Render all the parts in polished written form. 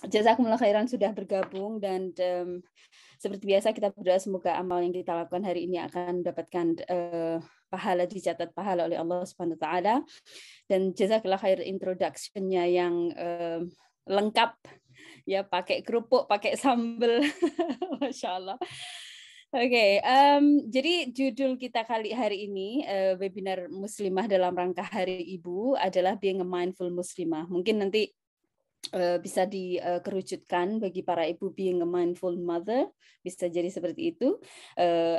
Jazakumullah khairan sudah bergabung dan seperti biasa kita berdoa semoga amal yang kita lakukan hari ini akan mendapatkan pahala, dicatat pahala oleh Allah Subhanahu wa taala. Dan jazakallah khair introduction-nya yang lengkap ya, pakai kerupuk, pakai sambal. Masya Allah. Oke, jadi judul kita kali hari ini webinar Muslimah dalam rangka Hari Ibu adalah Being a Mindful Muslimah. Mungkin nanti bisa dikerucutkan bagi para ibu being a mindful mother, bisa jadi seperti itu,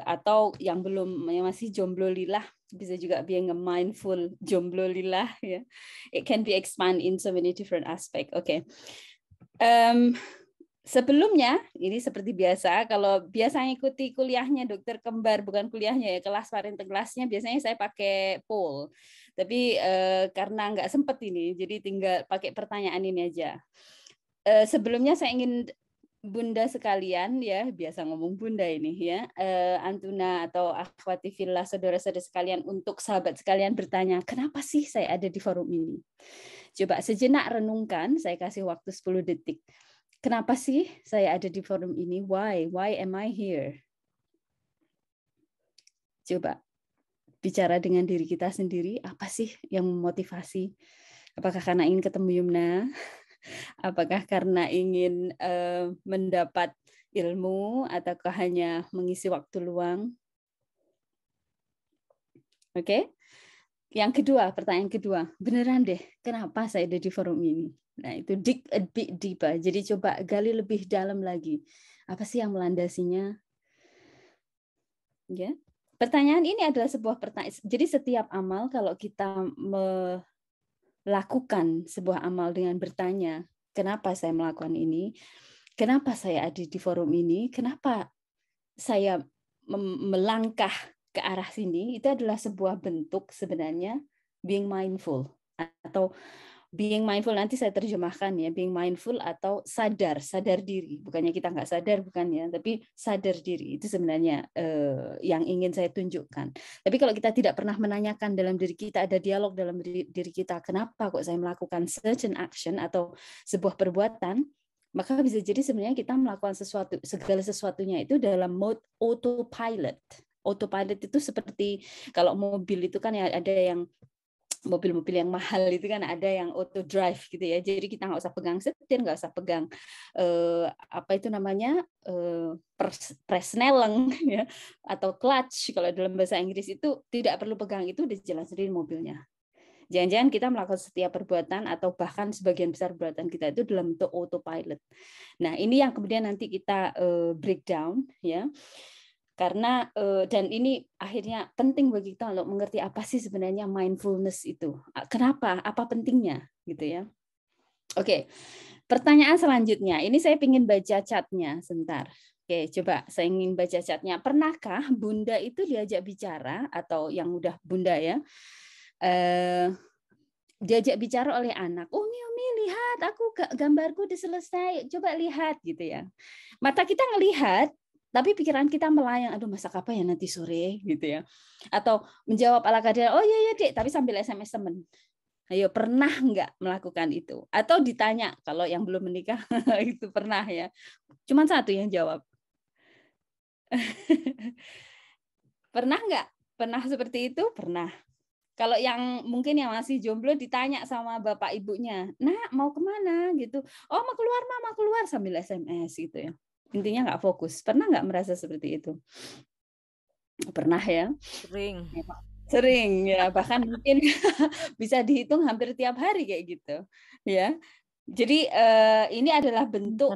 atau yang belum, yang masih jomblo lillah, bisa juga being a mindful jomblo lillah ya. It can be expand in so many different aspect. Oke. Sebelumnya, ini seperti biasa, kalau biasa ikuti kuliahnya dokter kembar, bukan kuliahnya ya, kelas parenting kelasnya, biasanya saya pakai poll. Tapi karena nggak sempet ini, jadi tinggal pakai pertanyaan ini aja. Sebelumnya saya ingin Bunda sekalian ya, biasa ngomong Bunda ini ya, Antuna atau akhwati fillah, saudara-saudara sekalian, untuk sahabat sekalian bertanya, kenapa sih saya ada di forum ini? Coba sejenak renungkan, saya kasih waktu 10 detik. Kenapa sih saya ada di forum ini? Why? Why am I here? Coba bicara dengan diri kita sendiri, apa sih yang memotivasi? Apakah karena ingin ketemu Yumna? Apakah karena ingin mendapat ilmu? Ataukah hanya mengisi waktu luang? Oke. Yang kedua, pertanyaan kedua, beneran deh, kenapa saya ada di forum ini? Nah, itu dig a bit deeper. Jadi coba gali lebih dalam lagi. Apa sih yang melandasinya? Ya. Pertanyaan ini adalah sebuah pertanyaan. Jadi setiap amal, kalau kita melakukan sebuah amal dengan bertanya, kenapa saya melakukan ini? Kenapa saya ada di forum ini? Kenapa saya melangkah ke arah sini? Itu adalah sebuah bentuk sebenarnya being mindful, atau being mindful nanti saya terjemahkan ya, being mindful atau sadar diri. Bukannya kita nggak sadar, bukan ya, tapi sadar diri itu sebenarnya yang ingin saya tunjukkan. Tapi kalau kita tidak pernah menanyakan dalam diri kita, ada dialog dalam diri kita, kenapa kok saya melakukan certain action atau sebuah perbuatan, maka bisa jadi sebenarnya kita melakukan sesuatu, segala sesuatunya itu dalam mode autopilot. Autopilot itu seperti kalau mobil itu kan ya, ada yang mobil-mobil yang mahal itu kan ada yang auto drive gitu ya. Jadi kita nggak usah pegang setir, nggak usah pegang apa itu namanya presneleng ya, atau clutch kalau dalam bahasa Inggris, itu tidak perlu pegang, itu udah jalan sendiri mobilnya. Jangan-jangan kita melakukan setiap perbuatan atau bahkan sebagian besar perbuatan kita itu dalam bentuk autopilot. Nah, ini yang kemudian nanti kita breakdown ya. Karena dan ini akhirnya penting bagi kita untuk mengerti apa sih sebenarnya mindfulness itu. Kenapa? Apa pentingnya gitu ya. Oke. Pertanyaan selanjutnya. Ini saya ingin baca chatnya sebentar. Oke, coba saya ingin baca chatnya. Pernahkah Bunda itu diajak bicara, atau yang udah Bunda ya, diajak bicara oleh anak, Umi lihat, aku gambarku udah selesai, coba lihat gitu ya. Mata kita ngelihat, tapi pikiran kita melayang, aduh masak apa ya nanti sore gitu ya. Atau menjawab ala kadar, oh iya Dek, tapi sambil SMS temen. Ayo, pernah nggak melakukan itu? Atau ditanya, kalau yang belum menikah itu pernah ya. Cuman satu yang jawab. Pernah nggak? Pernah seperti itu? Pernah. Kalau yang mungkin yang masih jomblo ditanya sama bapak ibunya, nak mau kemana gitu? Oh mau keluar mama, keluar, sambil SMS gitu ya. Intinya nggak fokus. Pernah nggak merasa seperti itu? Pernah ya? Sering ya, bahkan mungkin bisa dihitung hampir tiap hari kayak gitu ya. Jadi ini adalah bentuk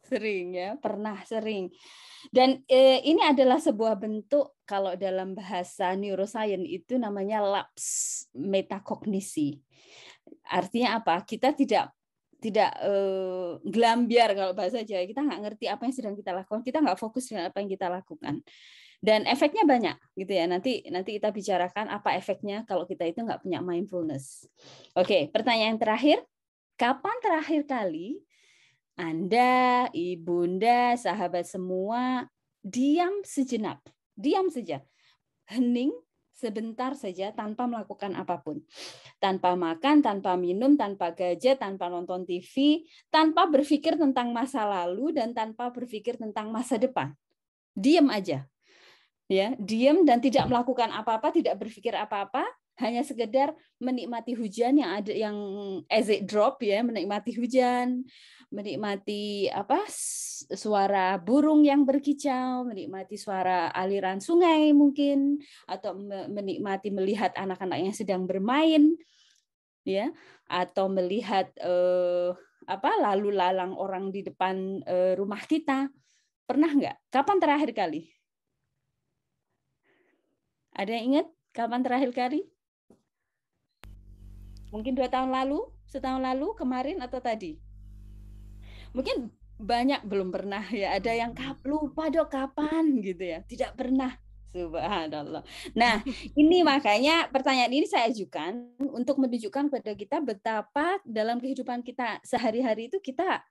sering ya, pernah sering. Dan ini adalah sebuah bentuk, kalau dalam bahasa neuroscience itu namanya lapse metakognisi. Artinya apa? Kita tidak gelambiar, kalau bahasa Jawa, kita nggak ngerti apa yang sedang kita lakukan, kita nggak fokus dengan apa yang kita lakukan. Dan efeknya banyak gitu ya. Nanti kita bicarakan apa efeknya kalau kita itu nggak punya mindfulness. Oke, pertanyaan terakhir. Kapan terakhir kali Anda, ibunda, sahabat semua diam sejenak, diam saja, hening sebentar saja tanpa melakukan apapun. Tanpa makan, tanpa minum, tanpa gadget, tanpa nonton TV, tanpa berpikir tentang masa lalu dan tanpa berpikir tentang masa depan. Diam aja. Ya, diam dan tidak melakukan apa-apa, tidak berpikir apa-apa, hanya sekedar menikmati hujan yang ada, yang as it drop, ya, menikmati hujan, menikmati suara burung yang berkicau, menikmati suara aliran sungai mungkin, atau menikmati melihat anak-anak yang sedang bermain, ya, atau melihat lalu lalang orang di depan rumah kita. Pernah nggak? Kapan terakhir kali? Ada yang ingat kapan terakhir kali? Mungkin 2 tahun lalu, setahun lalu, kemarin, atau tadi? Mungkin banyak belum pernah, ya. Ada yang lupa dok kapan gitu ya. Tidak pernah. Subhanallah. Nah, ini makanya pertanyaan ini saya ajukan untuk menunjukkan kepada kita betapa dalam kehidupan kita sehari-hari itu kita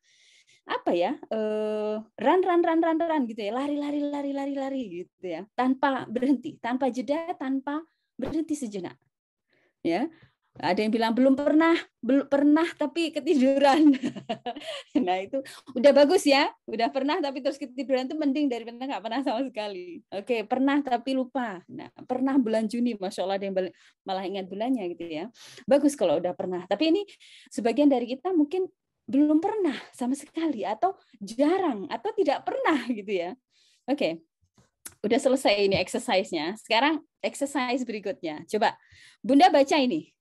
run gitu ya, lari gitu ya, tanpa berhenti, tanpa jeda, tanpa berhenti sejenak. Ya, ada yang bilang belum pernah tapi ketiduran. Nah itu udah bagus ya, udah pernah tapi terus ketiduran itu mending daripada nggak pernah sama sekali. Oke, pernah tapi lupa. Nah, pernah bulan Juni, masya Allah ada yang malah ingat bulannya gitu ya. Bagus kalau udah pernah. Tapi ini sebagian dari kita mungkin belum pernah sama sekali, atau jarang, atau tidak pernah gitu ya. Oke, udah selesai ini exercise-nya. Sekarang exercise berikutnya. Coba Bunda baca ini.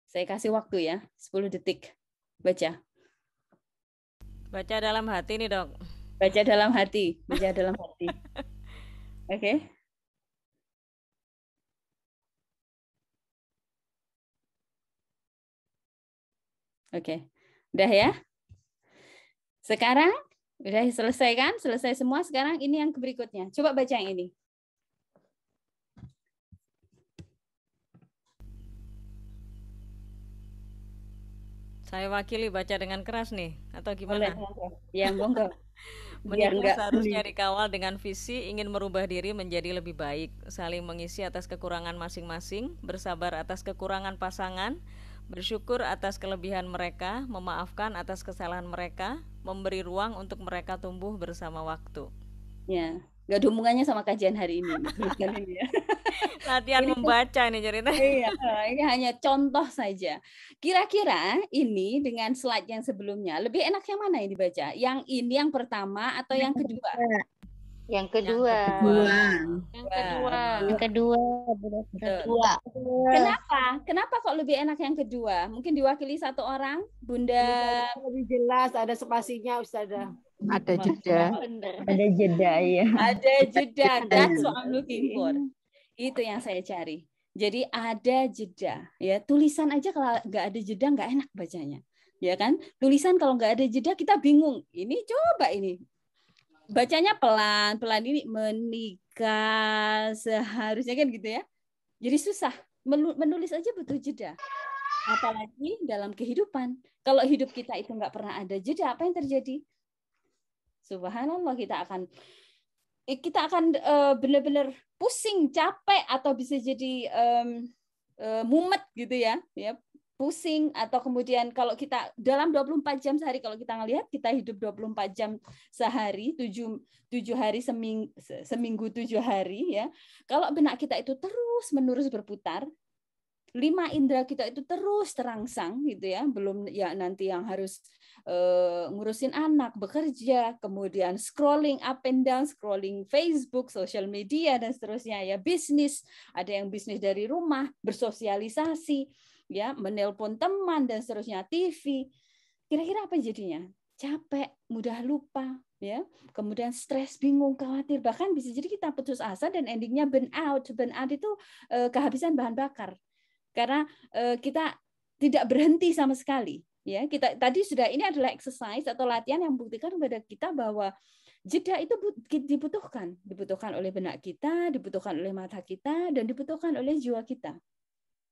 Saya kasih waktu ya, 10 detik. Baca. Baca dalam hati nih dok. Baca dalam hati. Baca dalam hati. Oke. Oke. Udah ya? Sekarang udah selesai kan? Selesai semua. Sekarang ini yang berikutnya. Coba baca yang ini. Saya wakili baca dengan keras nih, atau gimana? Ya, monggo. Menikah seharusnya dikawal dengan visi ingin merubah diri menjadi lebih baik, saling mengisi atas kekurangan masing-masing, bersabar atas kekurangan pasangan, bersyukur atas kelebihan mereka, memaafkan atas kesalahan mereka, memberi ruang untuk mereka tumbuh bersama waktu. Ya, nggak ada hubungannya sama kajian hari ini. Latihan ini membaca ini cerita. Iya, ini hanya contoh saja. Kira-kira ini dengan slide yang sebelumnya, lebih enak yang mana ini baca? Yang ini yang pertama atau yang kedua? Yang kedua. Yang kedua. Kenapa kok lebih enak yang kedua? Mungkin diwakili satu orang, Bunda. Lebih jelas, ada spasinya, Ustazah. Ada jeda. Ada jeda, ya. Ada jeda. That's what I'm looking for. Itu yang saya cari. Jadi ada jeda. Ya, tulisan aja kalau nggak ada jeda nggak enak bacanya. Ya kan? Tulisan kalau nggak ada jeda kita bingung. Ini coba ini. Bacanya pelan-pelan, ini menikah seharusnya kan gitu ya. Jadi susah. Menulis aja butuh jeda. Apalagi dalam kehidupan. Kalau hidup kita itu nggak pernah ada jeda, apa yang terjadi? Subhanallah, kita akan benar-benar pusing, capek, atau bisa jadi mumet gitu ya, pusing, atau kemudian kalau kita dalam 24 jam sehari, kalau kita ngelihat kita hidup 24 jam sehari, 7 hari seminggu 7 hari ya. Kalau benak kita itu terus-menerus berputar, 5 indera kita itu terus terangsang gitu ya, belum ya nanti yang harus ngurusin anak, bekerja, kemudian scrolling up and down, scrolling Facebook, social media dan seterusnya ya, bisnis, ada yang bisnis dari rumah, bersosialisasi, ya, menelpon teman dan seterusnya, TV. Kira-kira apa jadinya? Capek, mudah lupa, ya, kemudian stres, bingung, khawatir, bahkan bisa jadi kita putus asa dan endingnya burn out. Burn out itu kehabisan bahan bakar. Karena kita tidak berhenti sama sekali, ya. Kita tadi sudah, ini adalah exercise atau latihan yang membuktikan kepada kita bahwa jeda itu dibutuhkan oleh benak kita, dibutuhkan oleh mata kita, dan dibutuhkan oleh jiwa kita.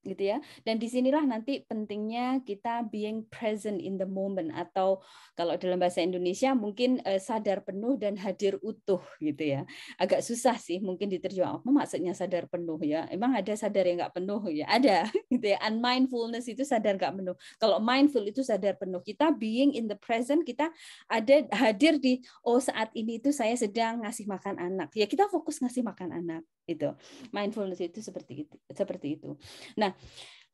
gitu ya. Dan disinilah nanti pentingnya kita being present in the moment, atau kalau dalam bahasa Indonesia mungkin sadar penuh dan hadir utuh gitu ya. Agak susah sih mungkin diterjemah apa maksudnya sadar penuh ya. Emang ada sadar yang nggak penuh ya? Ada gitu ya. Unmindfulness itu sadar nggak penuh. Kalau mindful itu sadar penuh. Kita being in the present, kita ada hadir di saat ini itu saya sedang ngasih makan anak. Ya kita fokus ngasih makan anak itu. Mindfulness itu seperti itu. Nah,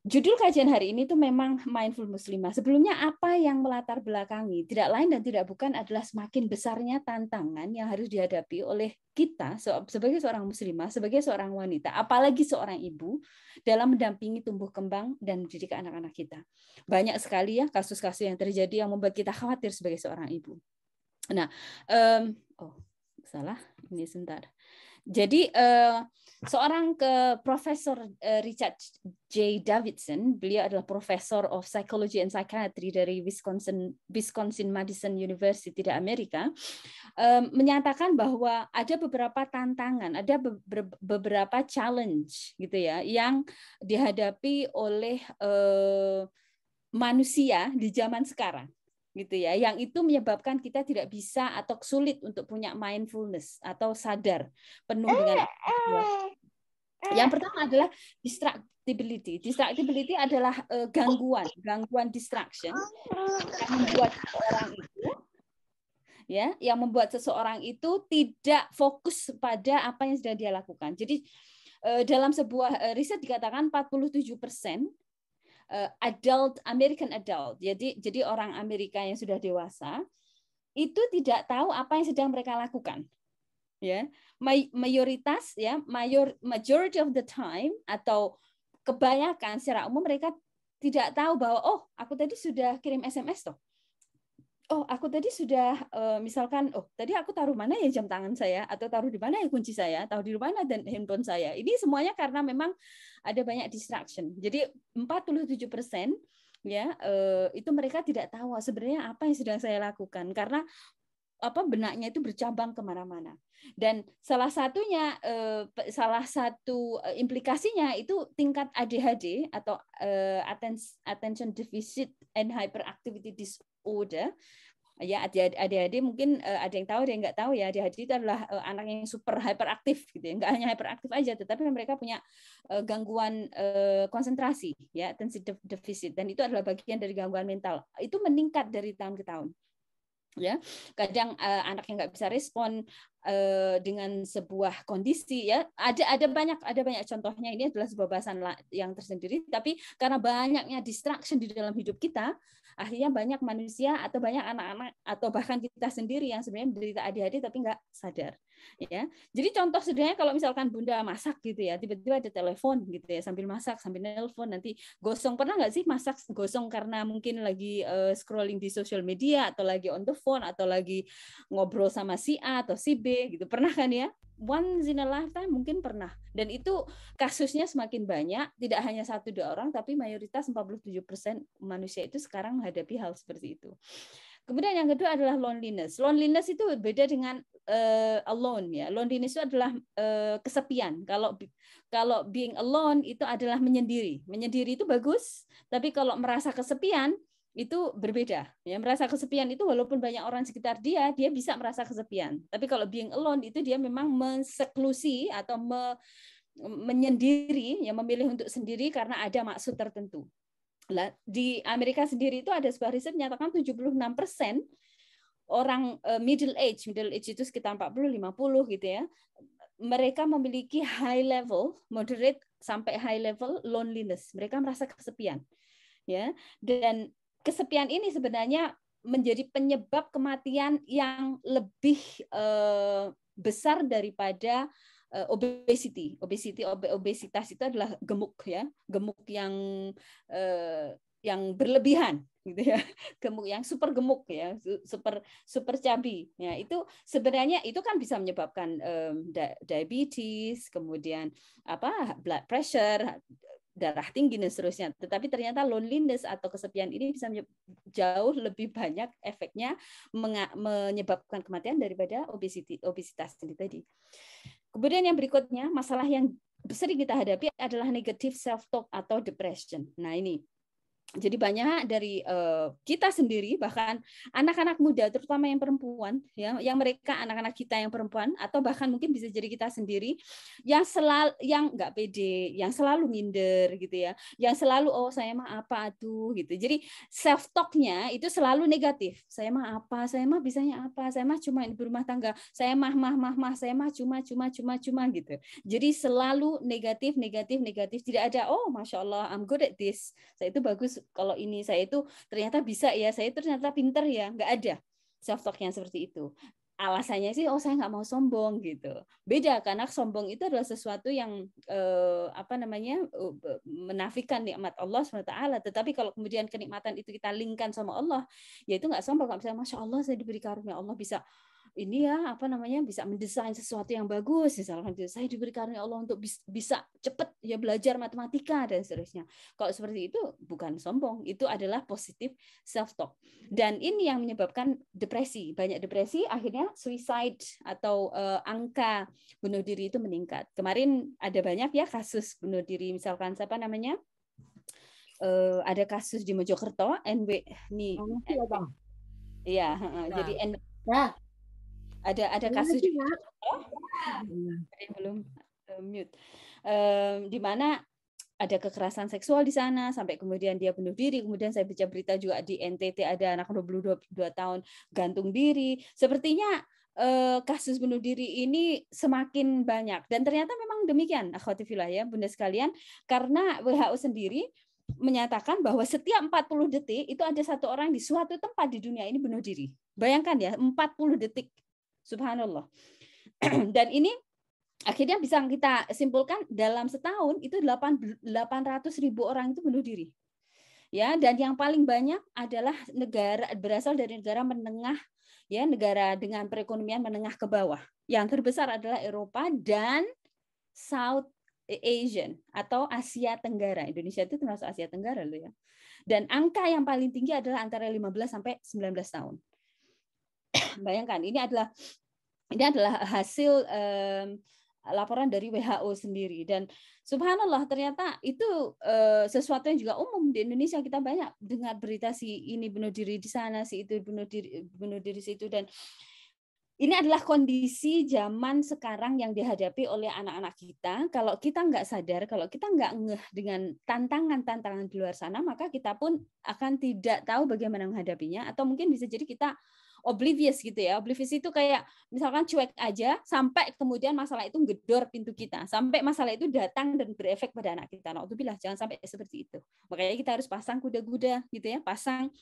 judul kajian hari ini tuh memang Mindful Muslimah. Sebelumnya apa yang melatar belakangi? Tidak lain dan tidak bukan adalah semakin besarnya tantangan yang harus dihadapi oleh kita sebagai seorang muslimah, sebagai seorang wanita, apalagi seorang ibu dalam mendampingi tumbuh kembang dan mendidik anak-anak kita. Banyak sekali ya kasus-kasus yang terjadi yang membuat kita khawatir sebagai seorang ibu. Nah, salah, ini sebentar. Jadi seorang Profesor Richard J. Davidson, beliau adalah Profesor of Psychology and Psychiatry dari Wisconsin Madison University di Amerika, menyatakan bahwa ada beberapa tantangan, ada beberapa challenge gitu ya yang dihadapi oleh manusia di zaman sekarang. Gitu ya, yang itu menyebabkan kita tidak bisa atau sulit untuk punya mindfulness atau sadar penuh dengan apa. Yang pertama adalah distractibility. Distractibility adalah gangguan distraction yang membuat seseorang itu yang membuat seseorang itu tidak fokus pada apa yang sedang dia lakukan. Jadi dalam sebuah riset dikatakan 47% American adult, jadi orang Amerika yang sudah dewasa itu tidak tahu apa yang sedang mereka lakukan. Ya, mayoritas ya, majority of the time atau kebanyakan secara umum mereka tidak tahu bahwa aku tadi sudah kirim SMS toh. Aku tadi sudah misalkan tadi aku taruh mana ya jam tangan saya, atau taruh di mana ya kunci saya, taruh di mana dan handphone saya. Ini semuanya karena memang ada banyak distraction. Jadi 47% ya itu mereka tidak tahu sebenarnya apa yang sedang saya lakukan, karena benaknya itu bercabang kemana-mana. Dan salah satu implikasinya itu tingkat ADHD atau attention deficit and hyperactivity disorder. Ya, ADHD mungkin ada yang tahu, ada yang nggak tahu ya. ADHD itu adalah anak yang super hyperaktif gitu ya. Nggak hanya hyperaktif aja, tetapi mereka punya gangguan konsentrasi ya, attention deficit, dan itu adalah bagian dari gangguan mental. Itu meningkat dari tahun ke tahun. Ya, kadang anak yang nggak bisa respon dengan sebuah kondisi ya, ada banyak contohnya. Ini adalah sebuah bahasan yang tersendiri, tapi karena banyaknya distraction di dalam hidup kita, akhirnya banyak manusia atau banyak anak-anak atau bahkan kita sendiri yang sebenarnya menderita ADHD tapi nggak sadar ya. Jadi contoh sederhananya kalau misalkan Bunda masak gitu ya, tiba-tiba ada telepon gitu ya, sambil masak sambil nelpon, nanti gosong. Pernah nggak sih masak gosong karena mungkin lagi scrolling di social media, atau lagi on the phone, atau lagi ngobrol sama si A atau si B gitu? Pernah kan ya? Once in a lifetime mungkin pernah. Dan itu kasusnya semakin banyak, tidak hanya 1-2 orang, tapi mayoritas 47% manusia itu sekarang menghadapi hal seperti itu. Kemudian yang kedua adalah loneliness. Loneliness itu beda dengan alone ya. Loneliness itu adalah kesepian. Kalau being alone itu adalah menyendiri. Menyendiri itu bagus, tapi kalau merasa kesepian itu berbeda ya. Merasa kesepian itu walaupun banyak orang sekitar dia bisa merasa kesepian, tapi kalau being alone itu dia memang menseklusi atau menyendiri ya, memilih untuk sendiri karena ada maksud tertentu. Di Amerika sendiri itu ada sebuah riset menyatakan 76% orang middle age itu sekitar 40-50 gitu ya, mereka memiliki high level, moderate sampai high level loneliness. Mereka merasa kesepian ya, dan kesepian ini sebenarnya menjadi penyebab kematian yang lebih besar daripada obesitas itu adalah gemuk ya, gemuk yang berlebihan gitu ya, gemuk yang super gemuk ya, super chubby ya, itu sebenarnya itu kan bisa menyebabkan diabetes, kemudian blood pressure, darah tinggi dan seterusnya. Tetapi ternyata loneliness atau kesepian ini bisa jauh lebih banyak efeknya menyebabkan kematian daripada obesitas ini tadi. Kemudian yang berikutnya, masalah yang sering kita hadapi adalah negative self-talk atau depression. Nah ini, jadi banyak dari kita sendiri, bahkan anak-anak muda, terutama yang perempuan, ya, yang mereka anak-anak kita yang perempuan, atau bahkan mungkin bisa jadi kita sendiri, yang nggak pede, yang selalu minder, gitu ya, yang selalu oh saya mah apa tuh, gitu. Jadi self talk-nya itu selalu negatif. Saya mah apa, saya mah bisanya apa, saya mah cuma ibu rumah tangga, saya mah, saya mah cuma gitu. Jadi selalu negatif. Tidak ada oh masya Allah I'm good at this. Saya itu bagus kalau ini, saya itu ternyata bisa ya, saya itu ternyata pinter ya, nggak ada self talk-nya seperti itu. Alasannya sih oh saya nggak mau sombong gitu. Beda, karena sombong itu adalah sesuatu yang menafikan nikmat Allah SWT. Tetapi kalau kemudian kenikmatan itu kita linkkan sama Allah, ya itu nggak sombong. Kalau misalnya masya Allah saya diberi karunia Allah bisa ini ya bisa mendesain sesuatu yang bagus, misalkan saya diberi karunia Allah untuk bisa cepat ya belajar matematika dan seterusnya. Kalau seperti itu bukan sombong, itu adalah positif self talk. Dan ini yang menyebabkan depresi. Banyak depresi, akhirnya suicide atau angka bunuh diri itu meningkat. Kemarin ada banyak ya kasus bunuh diri, misalkan siapa namanya? Ada kasus di Mojokerto, Iya, jadi ada kasus belum mute, di mana ada kekerasan seksual di sana sampai kemudian dia bunuh diri. Kemudian saya baca berita juga di NTT ada anak 22 tahun gantung diri. Sepertinya kasus bunuh diri ini semakin banyak, dan ternyata memang demikian, akhwati fillah ya bunda sekalian, karena WHO sendiri menyatakan bahwa setiap 40 detik itu ada satu orang di suatu tempat di dunia ini bunuh diri. Bayangkan ya, 40 detik. Subhanallah. Dan ini akhirnya bisa kita simpulkan dalam setahun itu 800.000 orang itu bunuh diri. Ya, dan yang paling banyak adalah berasal dari negara menengah, ya, negara dengan perekonomian menengah ke bawah. Yang terbesar adalah Eropa dan South Asian atau Asia Tenggara. Indonesia itu termasuk Asia Tenggara loh ya. Dan angka yang paling tinggi adalah antara 15 sampai 19 tahun. Bayangkan, ini adalah hasil laporan dari WHO sendiri, dan subhanallah ternyata itu sesuatu yang juga umum di Indonesia. Kita banyak dengar berita si ini bunuh diri di sana, si itu bunuh diri situ, dan ini adalah kondisi zaman sekarang yang dihadapi oleh anak-anak kita. Kalau kita nggak sadar, kalau kita nggak ngeh dengan tantangan-tantangan di luar sana, maka kita pun akan tidak tahu bagaimana menghadapinya, atau mungkin bisa jadi kita oblivious gitu ya. Oblivious itu kayak misalkan cuek aja sampai kemudian masalah itu gedor pintu kita, sampai masalah itu datang dan berefek pada anak kita. Naudzubillah, jangan sampai seperti itu. Makanya kita harus pasang kuda-kuda gitu ya, pasang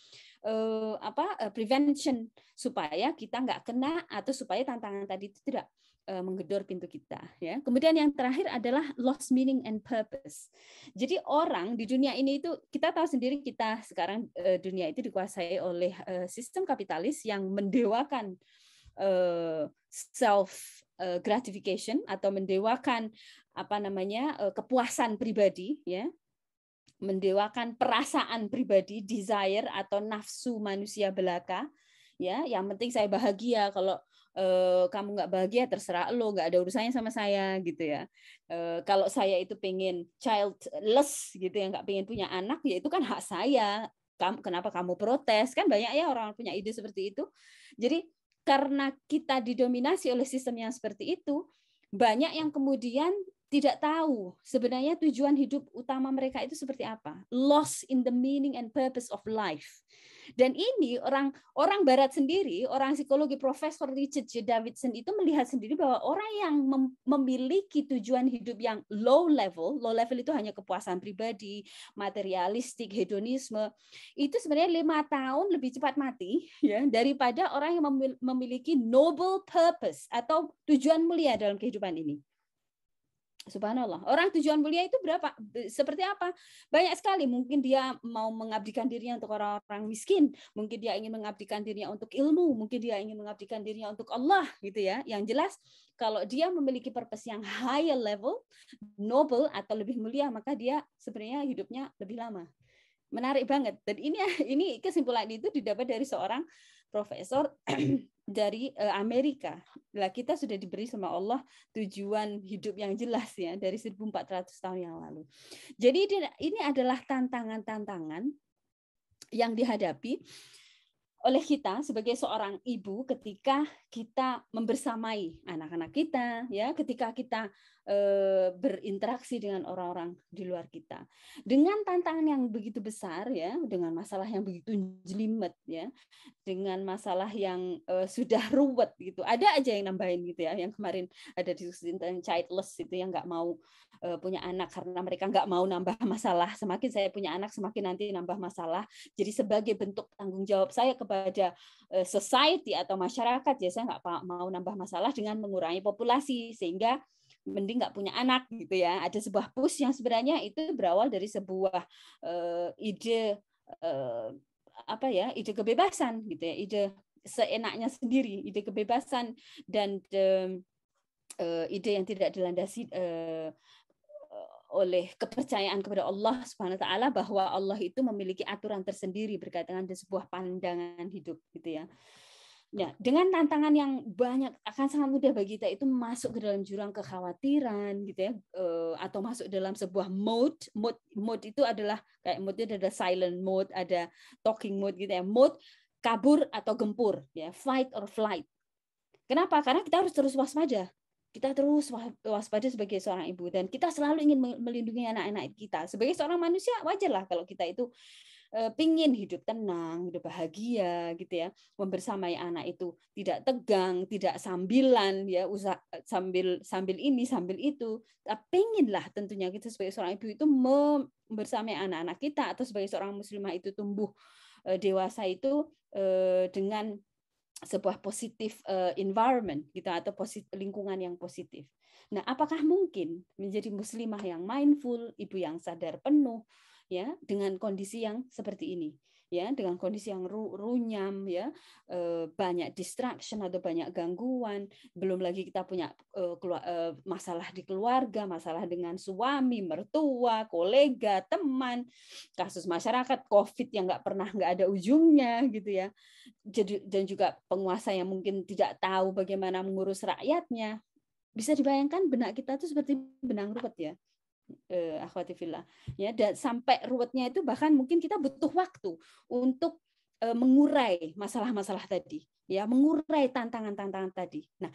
prevention supaya kita nggak kena, atau supaya tantangan tadi itu tidak menggedor pintu kita ya. Kemudian yang terakhir adalah lost meaning and purpose. Jadi orang di dunia ini itu, kita tahu sendiri, kita sekarang dunia itu dikuasai oleh sistem kapitalis yang mendewakan self gratification atau mendewakan kepuasan pribadi ya, mendewakan perasaan pribadi, desire atau nafsu manusia belaka ya. Yang penting saya bahagia, kalau kamu nggak bahagia terserah lo, nggak ada urusannya sama saya gitu ya. Kalau saya itu pengen childless gitu ya, nggak pengen punya anak, ya itu kan hak saya. Kenapa kamu protes? Kan banyak ya orang punya ide seperti itu. Jadi karena kita didominasi oleh sistem yang seperti itu, banyak yang kemudian tidak tahu sebenarnya tujuan hidup utama mereka itu seperti apa. Lost in the meaning and purpose of life. Dan ini orang Barat sendiri, orang psikologi Profesor Richard J. Davidson itu melihat sendiri bahwa orang yang memiliki tujuan hidup yang low level itu hanya kepuasan pribadi, materialistik, hedonisme, itu sebenarnya 5 tahun lebih cepat mati ya daripada orang yang memiliki noble purpose atau tujuan mulia dalam kehidupan ini. Subhanallah. Orang tujuan mulia itu berapa? Seperti apa? Banyak sekali. Mungkin dia mau mengabdikan dirinya untuk orang-orang miskin. Mungkin dia ingin mengabdikan dirinya untuk ilmu. Mungkin dia ingin mengabdikan dirinya untuk Allah, gitu ya. Yang jelas, kalau dia memiliki purpose yang higher level, noble atau lebih mulia, maka dia sebenarnya hidupnya lebih lama. Menarik banget. Dan ini kesimpulan itu didapat dari seorang profesor dari Amerika. Lah kita sudah diberi sama Allah tujuan hidup yang jelas ya dari 1400 tahun yang lalu. Jadi ini adalah tantangan-tantangan yang dihadapi oleh kita sebagai seorang ibu ketika kita membersamai anak-anak kita, ya, ketika kita berinteraksi dengan orang-orang di luar kita, dengan tantangan yang begitu besar, ya, dengan masalah yang begitu jelimet, ya, dengan masalah yang sudah ruwet gitu. Ada aja yang nambahin gitu ya. Yang kemarin ada diskusi tentang childless itu yang nggak mau punya anak karena mereka nggak mau nambah masalah. Semakin saya punya anak, semakin nanti nambah masalah. Jadi sebagai bentuk tanggung jawab saya kepada society atau masyarakat, ya saya nggak mau nambah masalah dengan mengurangi populasi sehingga mending nggak punya anak gitu ya. Ada sebuah push yang sebenarnya itu berawal dari sebuah ide ide kebebasan gitu ya, ide seenaknya sendiri, ide kebebasan dan ide yang tidak dilandasi oleh kepercayaan kepada Allah Subhanahu wa taala bahwa Allah itu memiliki aturan tersendiri berkaitan dengan sebuah pandangan hidup gitu ya. Nah, dengan tantangan yang banyak akan sangat mudah bagi kita itu masuk ke dalam jurang kekhawatiran gitu ya, atau masuk dalam sebuah mode itu adalah kayak mode itu ada silent mode, ada talking mode gitu ya, mode kabur atau gempur ya, fight or flight. Kenapa? Karena kita harus terus waspada. Kita terus waspada sebagai seorang ibu dan kita selalu ingin melindungi anak-anak kita. Sebagai seorang manusia wajarlah kalau kita itu pingin hidup tenang, hidup bahagia gitu ya, membersamai anak itu tidak tegang, tidak sambilan ya, sambil ini sambil itu. Tapi penginlah tentunya kita sebagai seorang ibu itu membersamai anak-anak kita atau sebagai seorang muslimah itu tumbuh dewasa itu dengan sebuah positif environment gitu atau lingkungan yang positif. Nah, apakah mungkin menjadi muslimah yang mindful, ibu yang sadar penuh ya dengan kondisi yang seperti ini ya, dengan kondisi yang runyam ya, banyak distraction atau banyak gangguan, belum lagi kita punya masalah di keluarga, masalah dengan suami, mertua, kolega, teman, kasus masyarakat, COVID yang nggak ada ujungnya gitu ya. Jadi dan juga penguasa yang mungkin tidak tahu bagaimana mengurus rakyatnya. Bisa dibayangkan benak kita itu seperti benang ruwet ya. Akhwati fillah ya, dan sampai ruwetnya itu bahkan mungkin kita butuh waktu untuk mengurai masalah-masalah tadi ya, mengurai tantangan-tantangan tadi. Nah,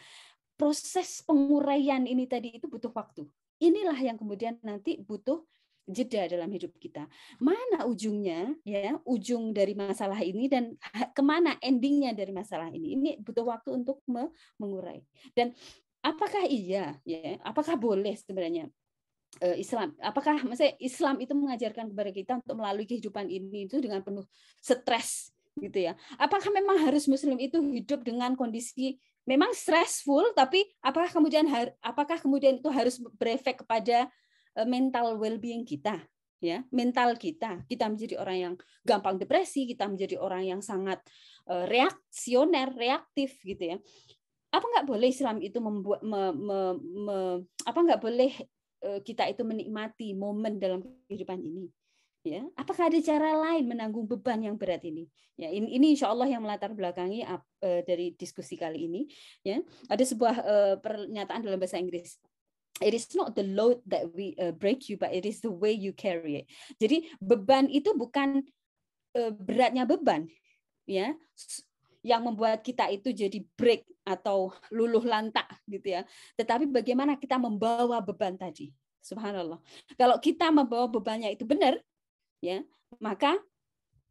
proses penguraian ini tadi itu butuh waktu. Inilah yang kemudian nanti butuh jeda dalam hidup kita. Mana ujungnya ya, ujung dari masalah ini dan kemana endingnya dari masalah ini. Ini butuh waktu untuk mengurai. Dan apakah iya ya, apakah boleh sebenarnya Islam, apakah maksudnya Islam itu mengajarkan kepada kita untuk melalui kehidupan ini itu dengan penuh stres gitu ya? Apakah memang harus Muslim itu hidup dengan kondisi memang stressful, tapi apakah kemudian itu harus berefek kepada mental well-being kita? Ya, mental kita menjadi orang yang gampang depresi, kita menjadi orang yang sangat reaksioner, reaktif gitu ya. Apa nggak boleh Islam itu apa nggak boleh kita itu menikmati momen dalam kehidupan ini, ya? Apakah ada cara lain menanggung beban yang berat ini? Ya, ini insya Allah yang melatar belakangi dari diskusi kali ini. Ya, ada sebuah pernyataan dalam bahasa Inggris. It is not the load that we break you, but it is the way you carry it. Jadi beban itu bukan beratnya beban, ya, yang membuat kita itu jadi break atau luluh lantak gitu ya. Tetapi bagaimana kita membawa beban tadi. Subhanallah. Kalau kita membawa bebannya itu benar, ya, maka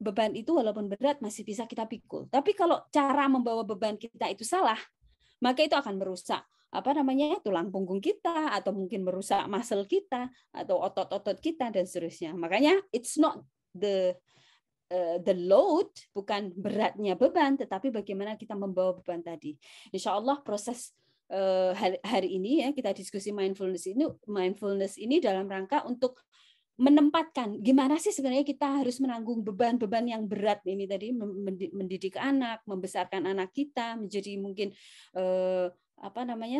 beban itu walaupun berat masih bisa kita pikul. Tapi kalau cara membawa beban kita itu salah, maka itu akan merusak tulang punggung kita, atau mungkin merusak muscle kita atau otot-otot kita dan seterusnya. Makanya it's not the load, bukan beratnya beban, tetapi bagaimana kita membawa beban tadi. Insya Allah proses hari ini ya kita diskusi mindfulness ini dalam rangka untuk menempatkan gimana sih sebenarnya kita harus menanggung beban-beban yang berat ini tadi, mendidik anak, membesarkan anak kita menjadi mungkin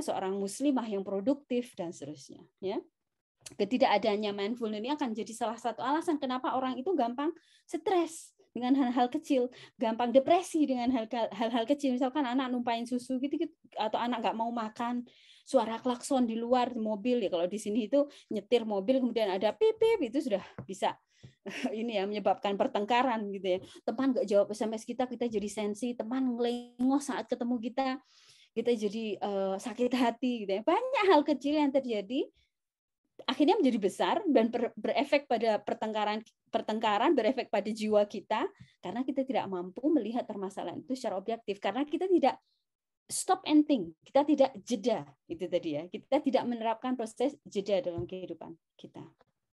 seorang muslimah yang produktif dan seterusnya ya. ketidakadanya mindfulness ini akan jadi salah satu alasan kenapa orang itu gampang stres dengan hal-hal kecil, gampang depresi dengan hal-hal kecil. Misalkan anak numpain susu gitu, atau anak nggak mau makan, suara klakson di luar mobil, ya kalau di sini itu nyetir mobil kemudian ada pip-pip, itu sudah bisa ini ya menyebabkan pertengkaran gitu ya. Teman nggak jawab SMS kita jadi sensi, teman ngelengos saat ketemu kita jadi sakit hati gitu ya. Banyak hal kecil yang terjadi akhirnya menjadi besar dan berefek pada pertengkaran, berefek pada jiwa kita karena kita tidak mampu melihat permasalahan itu secara objektif, karena kita tidak stop and think, kita tidak jeda, itu tadi ya, kita tidak menerapkan proses jeda dalam kehidupan kita.